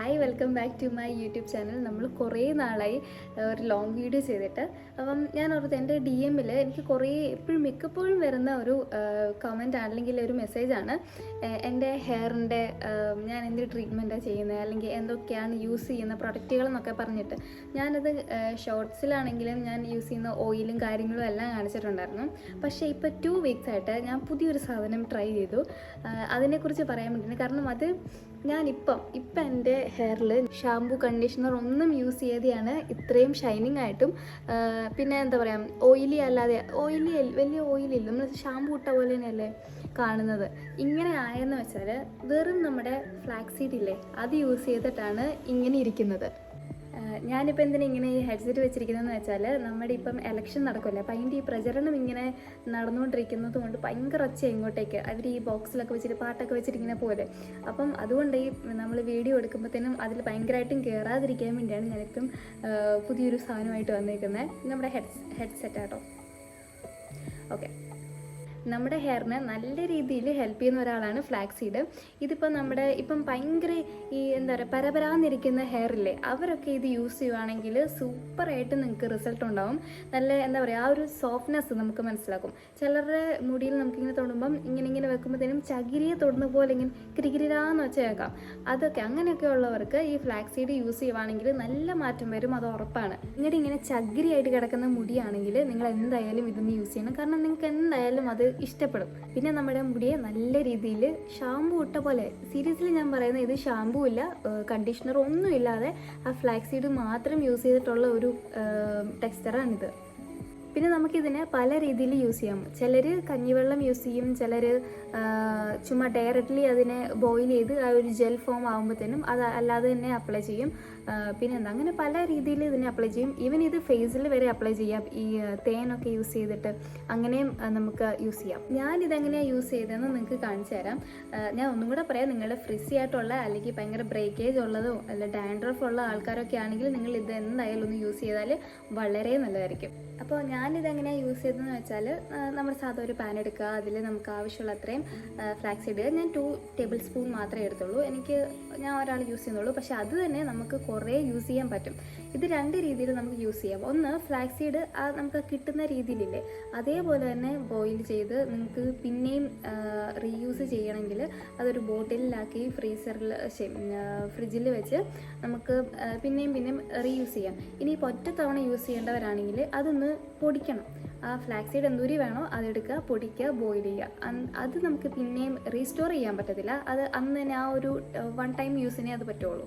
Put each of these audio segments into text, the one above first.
Hi, welcome back to my YouTube channel. നമ്മൾ കുറേ നാളായി ഒരു ലോങ് വീഡിയോ ചെയ്തിട്ട്. അപ്പം ഞാൻ ഓർത്ത് എൻ്റെ DM-ൽ എനിക്ക് മിക്കപ്പോഴും വരുന്ന ഒരു കമൻറ്റ് അല്ലെങ്കിൽ ഒരു മെസ്സേജാണ് എൻ്റെ ഹെയറിൻ്റെ ഞാൻ എന്ത് ട്രീറ്റ്മെൻറ്റാണ് ചെയ്യുന്നത്, അല്ലെങ്കിൽ എന്തൊക്കെയാണ് യൂസ് ചെയ്യുന്ന പ്രൊഡക്റ്റുകളെന്നൊക്കെ പറഞ്ഞിട്ട്. ഞാനത് ഷോർട്സിലാണെങ്കിലും ഞാൻ യൂസ് ചെയ്യുന്ന ഓയിലും കാര്യങ്ങളും എല്ലാം കാണിച്ചിട്ടുണ്ടായിരുന്നു. പക്ഷേ ഇപ്പോൾ 2 weeks ആയിട്ട് ഞാൻ പുതിയൊരു സാധനം ട്രൈ ചെയ്തു. അതിനെക്കുറിച്ച് പറയാൻ വേണ്ടിയിട്ട്, കാരണം അത് ഞാനിപ്പം എൻ്റെ ഹെയറിൽ ഷാമ്പു കണ്ടീഷണർ ഒന്നും യൂസ് ചെയ്യാതെയാണ് ഇത്രയും ഷൈനിങ് ആയിട്ടും പിന്നെ എന്താ പറയുക, ഓയിലി അല്ലാതെ വലിയ ഓയിലില്ല, നമ്മൾ ഷാമ്പു ഇട്ട പോലെ തന്നെയല്ലേ കാണുന്നത്. ഇങ്ങനെ ആയെന്ന് വെച്ചാൽ വെറും നമ്മുടെ ഫ്ലാക്സ് സീഡ് ഇല്ലേ, അത് യൂസ് ചെയ്തിട്ടാണ് ഇങ്ങനെ ഇരിക്കുന്നത്. ഞാനിപ്പോൾ എന്തിനാ ഇങ്ങനെ ഈ ഹെഡ്സെറ്റ് വെച്ചിരിക്കുന്നതെന്ന് വെച്ചാൽ, നമ്മുടെ ഇപ്പം ഇലക്ഷൻ നടക്കുമല്ലേ, അപ്പം അതിൻ്റെ ഈ പ്രചരണം ഇങ്ങനെ നടന്നുകൊണ്ടിരിക്കുന്നത് കൊണ്ട് ഭയങ്കര ഒച്ച ഇങ്ങോട്ടേക്ക് അവർ ഈ ബോക്സിലൊക്കെ വെച്ചിട്ട് പാട്ടൊക്കെ വെച്ചിരിക്കുന്ന പോലെ. അപ്പം അതുകൊണ്ട് ഈ നമ്മൾ വീഡിയോ എടുക്കുമ്പോഴത്തേനും അതിൽ ഭയങ്കരമായിട്ടും കയറാതിരിക്കാൻ വേണ്ടിയാണ് ഞാനിപ്പം പുതിയൊരു സാധനമായിട്ട് വന്നിരിക്കുന്നത്. നമ്മുടെ ഹെഡ്സെറ്റ് ആട്ടോ. ഓക്കെ, നമ്മുടെ ഹെയറിനെ നല്ല രീതിയിൽ ഹെൽപ്പ് ചെയ്യുന്ന ഒരാളാണ് ഫ്ലാക്സ് സീഡ്. ഇതിപ്പോൾ ഇപ്പം ഭയങ്കര ഈ എന്താ പറയുക, പരപരാന്നിരിക്കുന്ന ഹെയറില്ലേ, അവരൊക്കെ ഇത് യൂസ് ചെയ്യുവാണെങ്കിൽ സൂപ്പറായിട്ട് നിങ്ങൾക്ക് റിസൾട്ട് ഉണ്ടാവും. നല്ല എന്താ പറയുക, ആ ഒരു സോഫ്റ്റ്നെസ് നമുക്ക് മനസ്സിലാക്കും. ചിലരുടെ മുടിയിൽ നമുക്കിങ്ങനെ തൊടുമ്പം ഇങ്ങനെ വെക്കുമ്പോഴത്തേനും ചകിരിയെ തൊടുന്ന പോലെ ഇങ്ങനെ കിരികിരാന്ന് വെച്ച് കേൾക്കാം. അങ്ങനെയൊക്കെ ഉള്ളവർക്ക് ഈ ഫ്ലാക്സ് സീഡ് യൂസ് ചെയ്യുവാണെങ്കിൽ നല്ല മാറ്റം വരും, അത് ഉറപ്പാണ്. ഇങ്ങനെ ചകിരിയായിട്ട് കിടക്കുന്ന മുടിയാണെങ്കിൽ നിങ്ങൾ എന്തായാലും ഇതൊന്ന് യൂസ് ചെയ്യണം, കാരണം നിങ്ങൾക്ക് എന്തായാലും അത് ഇഷ്ടപ്പെടും. പിന്നെ നമ്മുടെ മുടിയെ നല്ല രീതിയിൽ ഷാമ്പു ഇട്ട പോലെ, സീരിയസ്ലി ഞാൻ പറയുന്നത്, ഇത് ഷാമ്പു ഇല്ല, കണ്ടീഷണർ ഒന്നും ഇല്ലാതെ ആ ഫ്ലാക്സ് സീഡ് മാത്രം യൂസ് ചെയ്തിട്ടുള്ള ഒരു ടെക്സ്ചറാണിത്. പിന്നെ നമുക്കിതിനെ പല രീതിയിൽ യൂസ് ചെയ്യാം. ചിലർ കഞ്ഞിവെള്ളം യൂസ് ചെയ്യും, ചിലർ ചുമ്മാ ഡയറക്റ്റ്ലി അതിനെ ബോയിൽ ചെയ്ത് ആ ഒരു ജെൽ ഫോം ആകുമ്പോഴത്തേനും അത് അല്ലാതെ തന്നെ അപ്ലൈ ചെയ്യും. പിന്നെന്താ, അങ്ങനെ പല രീതിയിൽ ഇതിനെ അപ്ലൈ ചെയ്യും. ഈവൻ ഇത് ഫേസിൽ വരെ അപ്ലൈ ചെയ്യാം, ഈ തേനൊക്കെ യൂസ് ചെയ്തിട്ട് അങ്ങനെയും നമുക്ക് യൂസ് ചെയ്യാം. ഞാനിതെങ്ങനെയാണ് യൂസ് ചെയ്തതെന്ന് നിങ്ങൾക്ക് കാണിച്ചു തരാം. ഞാൻ ഒന്നും കൂടെ പറയാം, നിങ്ങളുടെ ഫ്രിസി ആയിട്ടുള്ള അല്ലെങ്കിൽ ഭയങ്കര ബ്രേക്കേജ് ഉള്ളതോ അല്ല ഡാൻഡ്രഫ് ഉള്ള ആൾക്കാരൊക്കെ ആണെങ്കിൽ നിങ്ങൾ ഇത് എന്തായാലും ഒന്ന് യൂസ് ചെയ്താൽ വളരെ നല്ലതായിരിക്കും. അപ്പോൾ ഞാനിതെങ്ങനെയാണ് യൂസ് ചെയ്തതെന്ന് വെച്ചാൽ, നമ്മൾ സാധാ ഒരു പാൻ എടുക്കുക, അതിൽ നമുക്ക് ആവശ്യമുള്ള അത്രയും ഫ്ലാക്സ് ഇടുക. ഞാൻ 2 tablespoon മാത്രമേ എടുത്തുള്ളൂ. ഞാൻ ഒരാൾ യൂസ് ചെയ്യുന്നുള്ളൂ, പക്ഷേ അത് തന്നെ നമുക്ക് കുറേ യൂസ് ചെയ്യാൻ പറ്റും. ഇത് 2 രീതിയിൽ നമുക്ക് യൂസ് ചെയ്യാം. ഒന്ന്, ഫ്ലാക്സ് സീഡ് നമുക്ക് കിട്ടുന്ന രീതിയിലില്ലേ, അതേപോലെ തന്നെ ബോയിൽ ചെയ്ത് നിങ്ങൾക്ക് പിന്നെയും റീയൂസ് ചെയ്യണമെങ്കിൽ അതൊരു ബോട്ടിലാക്കി ഫ്രിഡ്ജിൽ വെച്ച് നമുക്ക് പിന്നെയും റീയൂസ് ചെയ്യാം. ഇനി ഇപ്പോൾ ഒറ്റ തവണ യൂസ് ചെയ്യേണ്ടവരാണെങ്കിൽ അതൊന്ന് പൊടിക്കണം. ആ ഫ്ലാക്സ് സീഡ് എന്തൂരി വേണോ അതെടുക്കുക, പൊടിക്കുക, ബോയിൽ ചെയ്യുക. അത് നമുക്ക് പിന്നെയും റീസ്റ്റോർ ചെയ്യാൻ പറ്റത്തില്ല. അത് അന്ന് തന്നെ ആ ഒരു 1 time യൂസിനെ അത് പറ്റുള്ളൂ.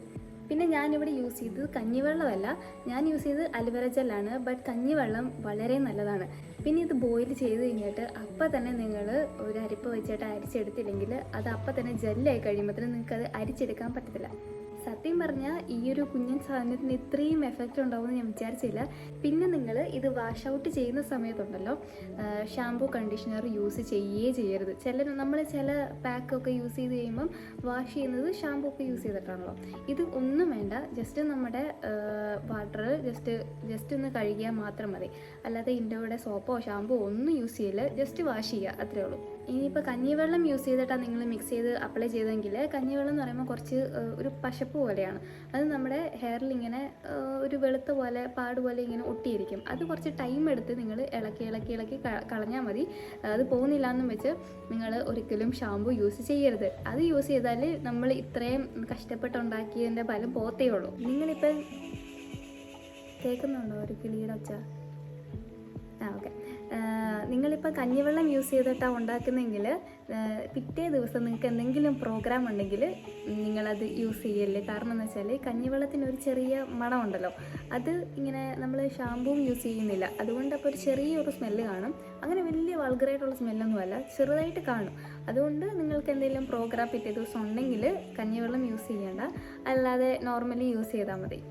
പിന്നെ ഞാനിവിടെ യൂസ് ചെയ്തത് കഞ്ഞിവെള്ളമല്ല, ഞാൻ യൂസ് ചെയ്തത് അലോവേര ജെല്ലാണ്. ബട്ട് കഞ്ഞിവെള്ളം വളരെ നല്ലതാണ്. പിന്നെ ഇത് ബോയിൽ ചെയ്ത് കഴിഞ്ഞിട്ട് അപ്പം തന്നെ നിങ്ങൾ ഒരു അരിപ്പ വെച്ചിട്ട് അരിച്ചെടുത്തില്ലെങ്കിൽ അത് അപ്പം തന്നെ ജെല്ലായി കഴിയുമ്പോഴത്തേനും നിങ്ങൾക്കത് അരിച്ചെടുക്കാൻ പറ്റത്തില്ല. സത്യം പറഞ്ഞാൽ ഈ ഒരു കുഞ്ഞൻ സാധനത്തിന് ഇത്രയും എഫക്റ്റ് ഉണ്ടാവുമെന്ന് ഞാൻ വിചാരിച്ചില്ല. പിന്നെ നിങ്ങൾ ഇത് വാഷ് ഔട്ട് ചെയ്യുന്ന സമയത്തുണ്ടല്ലോ, ഷാമ്പൂ കണ്ടീഷണർ യൂസ് ചെയ്യരുത്. നമ്മൾ ചില പാക്കൊക്കെ യൂസ് ചെയ്ത് കഴിയുമ്പം വാഷ് ചെയ്യുന്നത് ഷാമ്പൂ ഒക്കെ യൂസ് ചെയ്തിട്ടാണല്ലോ. ഇത് ഒന്നും വേണ്ട, ജസ്റ്റ് നമ്മുടെ വാട്ടർ ജസ്റ്റ് ഒന്ന് കഴുകിയാൽ മാത്രം മതി. അല്ലാതെ ഇൻഡോയുടെ സോപ്പോ ഷാമ്പൂ ഒന്നും യൂസ് ചെയ്യില്ല, ജസ്റ്റ് വാഷ് ചെയ്യുക, അത്രേ ഉള്ളൂ. ഇനിയിപ്പോൾ കഞ്ഞിവെള്ളം യൂസ് ചെയ്തിട്ടാണ് നിങ്ങൾ മിക്സ് ചെയ്ത് അപ്ലൈ ചെയ്തെങ്കിൽ, കഞ്ഞിവെള്ളം എന്ന് പറയുമ്പോൾ കുറച്ച് ഒരു പശപ്പ് പോലെയാണ്. അത് നമ്മുടെ ഹെയറിൽ ഇങ്ങനെ ഒരു വെളുത്ത പോലെ പാടുപോലെ ഇങ്ങനെ ഒട്ടിയിരിക്കും. അത് കുറച്ച് ടൈം എടുത്ത് നിങ്ങൾ ഇളക്കി കളഞ്ഞാൽ മതി. അത് പോകുന്നില്ല എന്നും വെച്ച് നിങ്ങൾ ഒരിക്കലും ഷാമ്പു യൂസ് ചെയ്യരുത്. അത് യൂസ് ചെയ്താൽ നമ്മൾ ഇത്രയും കഷ്ടപ്പെട്ടുണ്ടാക്കിയതിൻ്റെ ഫലം പോത്തേ ഉള്ളൂ. നിങ്ങളിപ്പം കേൾക്കുന്നുണ്ടോ ഒരു കിളിയുടെ ഒച്ച? ഓക്കെ, നിങ്ങളിപ്പോൾ കഞ്ഞിവെള്ളം യൂസ് ചെയ്തിട്ടാണ് ഉണ്ടാക്കുന്നതെങ്കിൽ പിറ്റേ ദിവസം നിങ്ങൾക്ക് എന്തെങ്കിലും പ്രോഗ്രാം ഉണ്ടെങ്കിൽ നിങ്ങളത് യൂസ് ചെയ്യല്ലേ. കാരണം എന്ന് വെച്ചാൽ കഞ്ഞിവെള്ളത്തിന് ഒരു ചെറിയ മണമുണ്ടല്ലോ, അത് ഇങ്ങനെ നമ്മൾ ഷാമ്പൂവും യൂസ് ചെയ്യുന്നില്ല, അതുകൊണ്ട് അപ്പോൾ ഒരു ചെറിയൊരു സ്മെല്ല് കാണും. അങ്ങനെ വലിയ വൾഗറായിട്ടുള്ള സ്മെല്ലൊന്നുമല്ല, ചെറുതായിട്ട് കാണും. അതുകൊണ്ട് നിങ്ങൾക്ക് എന്തെങ്കിലും പ്രോഗ്രാം പിറ്റേ ദിവസം ഉണ്ടെങ്കിൽ കഞ്ഞിവെള്ളം യൂസ് ചെയ്യേണ്ട, അല്ലാതെ നോർമലി യൂസ് ചെയ്താൽ മതി.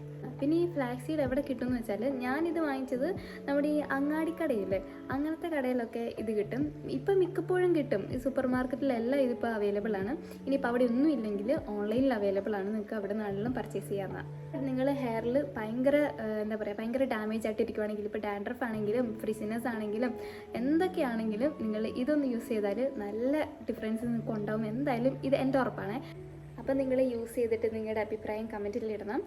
പിന്നെ ഈ ഫ്ലാക്സ് സീഡ് എവിടെ കിട്ടുമെന്ന് വെച്ചാൽ, ഞാനിത് വാങ്ങിച്ചത് നമ്മുടെ ഈ അങ്ങാടിക്കടയില്ലേ, അങ്ങനത്തെ കടയിലൊക്കെ ഇത് കിട്ടും. ഇപ്പം മിക്കപ്പോഴും കിട്ടും, ഈ സൂപ്പർ മാർക്കറ്റിലെല്ലാം ഇതിപ്പോൾ അവൈലബിൾ ആണ്. ഇനിയിപ്പോൾ അവിടെ ഒന്നും ഇല്ലെങ്കിൽ ഓൺലൈനിൽ അവൈലബിൾ ആണ്, നിങ്ങൾക്ക് അവിടെ നിന്നെല്ലാം പർച്ചേസ് ചെയ്യാവുന്നതാണ്. നിങ്ങൾ ഹെയറിൽ ഭയങ്കര ഡാമേജ് ആയിട്ടിരിക്കുവാണെങ്കിൽ, ഇപ്പോൾ ഡാൻഡ്രഫ് ആണെങ്കിലും ഫ്രിസിനെസ് ആണെങ്കിലും എന്തൊക്കെയാണെങ്കിലും നിങ്ങൾ ഇതൊന്ന് യൂസ് ചെയ്താൽ നല്ല ഡിഫറൻസ് നിങ്ങൾക്ക് ഉണ്ടാവും. എന്തായാലും ഇത് എൻ്റെ ഉറപ്പാണ്. അപ്പം നിങ്ങൾ യൂസ് ചെയ്തിട്ട് നിങ്ങളുടെ അഭിപ്രായം കമൻറ്റിൽ ഇടണം.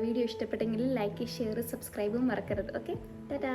വീഡിയോ ഇഷ്ടപ്പെട്ടെങ്കിൽ ലൈക്ക്, ഷെയർ, സബ്സ്ക്രൈബും മറക്കരുത്. ഓക്കെ, ടാറ്റാ.